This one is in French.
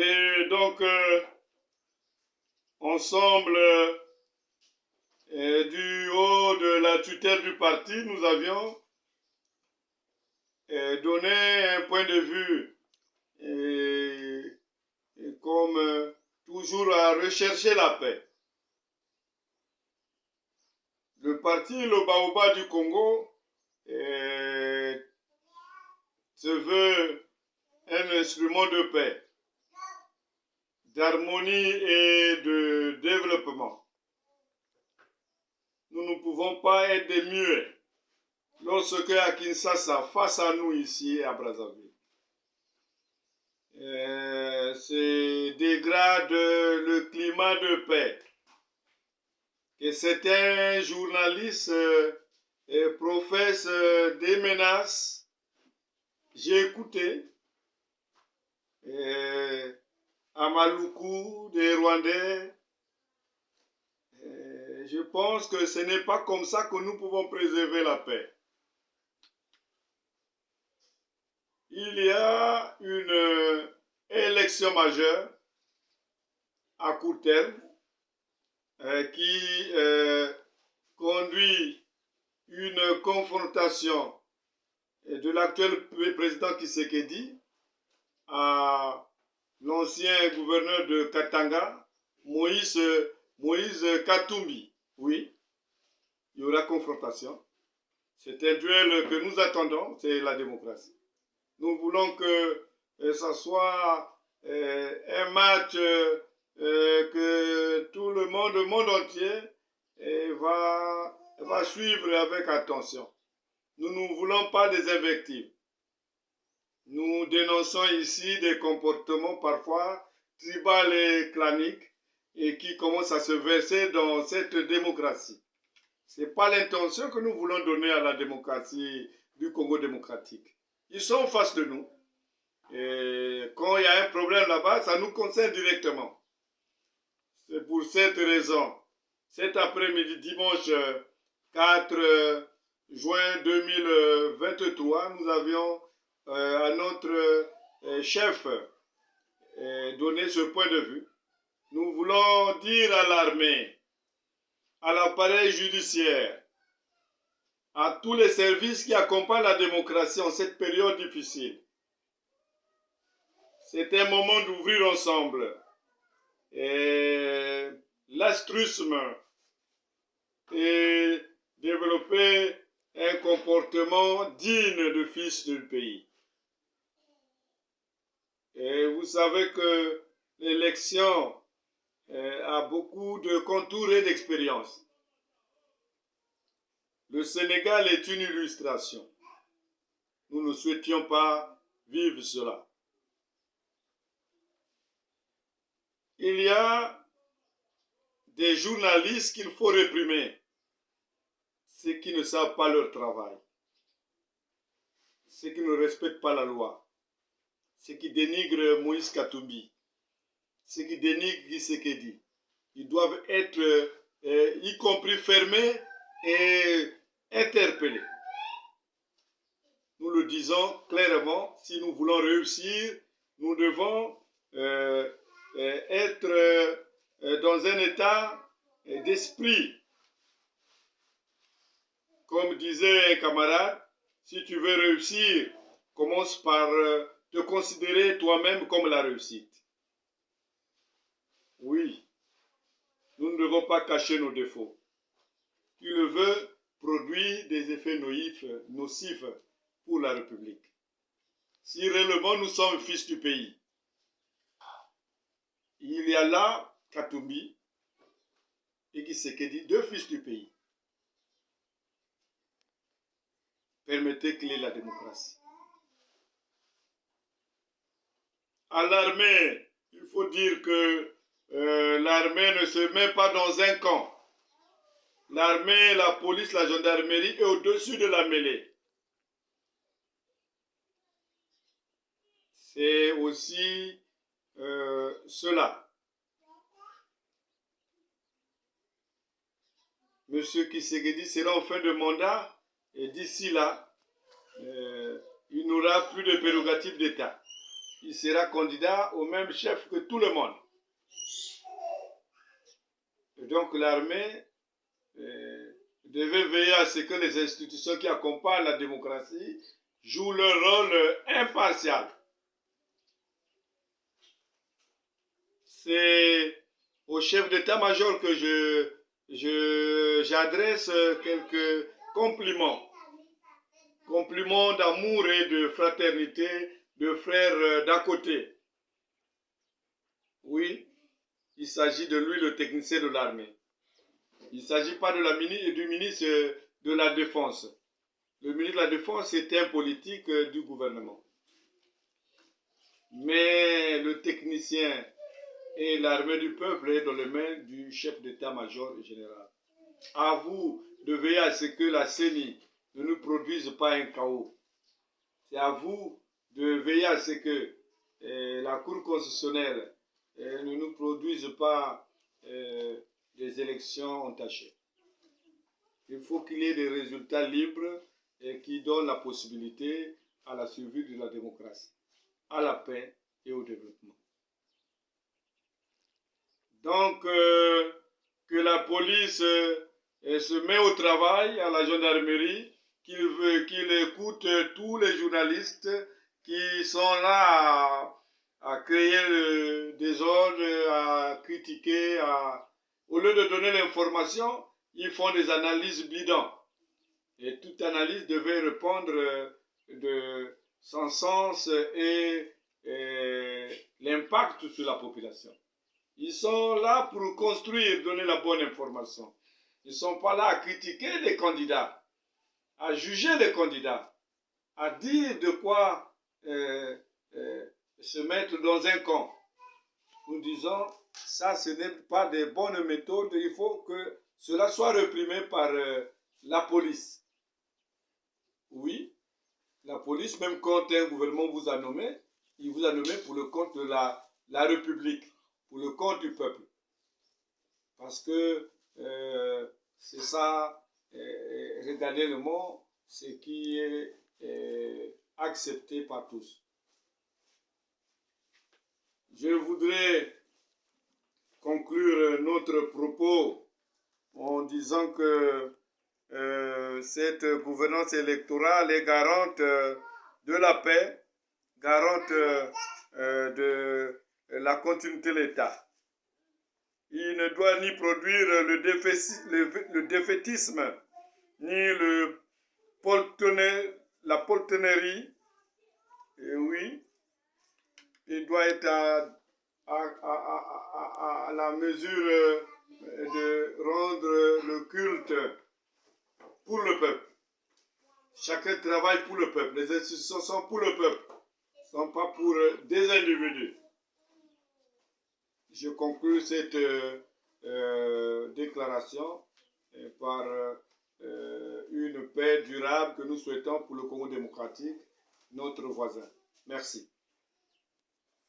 Et donc, ensemble, du haut de la tutelle du parti, nous avions donné un point de vue comme toujours à rechercher la paix. Le parti Le Baobab du Congo se veut un instrument de paix, d'harmonie et de développement. Nous ne pouvons pas être des muets lorsque à Kinshasa, face à nous ici à Brazzaville, se dégrade le climat de paix. Que certains journalistes professent des menaces. J'ai écouté à Maluku, des Rwandais. Je pense que ce n'est pas comme ça que nous pouvons préserver la paix. Il y a une élection majeure à court terme qui conduit une confrontation de l'actuel président Tshisekedi à l'ancien gouverneur de Katanga, Moïse Katumbi. Oui, il y aura confrontation. C'est un duel que nous attendons, c'est la démocratie. Nous voulons que ce soit un match que tout le monde entier va suivre avec attention. Nous ne voulons pas des invectives. Nous dénonçons ici des comportements parfois tribaux et claniques et qui commencent à se verser dans cette démocratie. Ce n'est pas l'intention que nous voulons donner à la démocratie du Congo démocratique. Ils sont en face de nous. Et quand il y a un problème là-bas, ça nous concerne directement. C'est pour cette raison, cet après-midi, dimanche 4 juin 2023, nous avions à notre chef donné ce point de vue. Nous voulons dire à l'armée, à l'appareil judiciaire, à tous les services qui accompagnent la démocratie en cette période difficile. C'est un moment d'ouvrir ensemble l'astruisme et développer un comportement digne de fils du pays. Et vous savez que l'élection a beaucoup de contours et d'expérience. Le Sénégal est une illustration. Nous ne souhaitions pas vivre cela. Il y a des journalistes qu'il faut réprimer, ceux qui ne savent pas leur travail, ceux qui ne respectent pas la loi, ceux qui dénigrent Moïse Katumbi, ceux qui dénigrent Tshisekedi. Ils doivent être, y compris fermés et interpellés. Nous le disons clairement, si nous voulons réussir, nous devons être dans un état d'esprit. Comme disait un camarade, si tu veux réussir, commence par te considérer toi-même comme la réussite. Oui, nous ne devons pas cacher nos défauts. Qui le veut produit des effets nocifs pour la République. Si réellement nous sommes fils du pays, il y a là Katumbi et Tshisekedi, deux fils du pays. Permettez qu'il y ait la démocratie. À l'armée, il faut dire que l'armée ne se met pas dans un camp. L'armée, la police, la gendarmerie est au-dessus de la mêlée. C'est aussi cela. Monsieur Tshisekedi sera en fin de mandat et d'ici là, il n'aura plus de prérogatives d'État. il sera candidat au même chef que tout le monde. Et donc l'armée devait veiller à ce que les institutions qui accompagnent la démocratie jouent leur rôle impartial. C'est au chef d'état-major que j'adresse quelques compliments. Compliments d'amour et de fraternité de frères d'à côté. Oui, il s'agit de lui, le technicien de l'armée. Il ne s'agit pas de du ministre de la Défense. Le ministre de la Défense est un politique du gouvernement. Mais le technicien et l'armée du peuple est dans les mains du chef d'état-major général. À vous de veiller à ce que la CENI ne nous produise pas un chaos. C'est à vous de veiller à ce que la Cour constitutionnelle ne nous produise pas des élections entachées. Il faut qu'il y ait des résultats libres et qui donnent la possibilité à la survie de la démocratie, à la paix et au développement. Donc, que la police se met au travail, à la gendarmerie, qu'il écoute tous les journalistes qui sont là à créer le désordre, à critiquer, au lieu de donner l'information, ils font des analyses bidons. Et toute analyse devait répondre de son sens et l'impact sur la population. Ils sont là pour construire, donner la bonne information. Ils ne sont pas là à critiquer les candidats, à juger les candidats, à dire de quoi se mettre dans un camp. Nous disons, ça ce n'est pas des bonnes méthodes, il faut que cela soit réprimé par la police. Oui, la police, même quand un gouvernement vous a nommé, il vous a nommé pour le compte de la République, pour le compte du peuple. Parce que c'est ça, regardez le mot, ce qui est accepté par tous. Je voudrais conclure notre propos en disant que cette gouvernance électorale est garante de la paix, garante de la continuité de l'État. Il ne doit ni produire le défaitisme, ni la poltronnerie. Et oui, il doit être à la mesure de rendre le culte pour le peuple. Chacun travaille pour le peuple. Les institutions sont pour le peuple, ne sont pas pour des individus. Je conclue cette déclaration par une paix durable que nous souhaitons pour le Congo démocratique, notre voisin. Merci.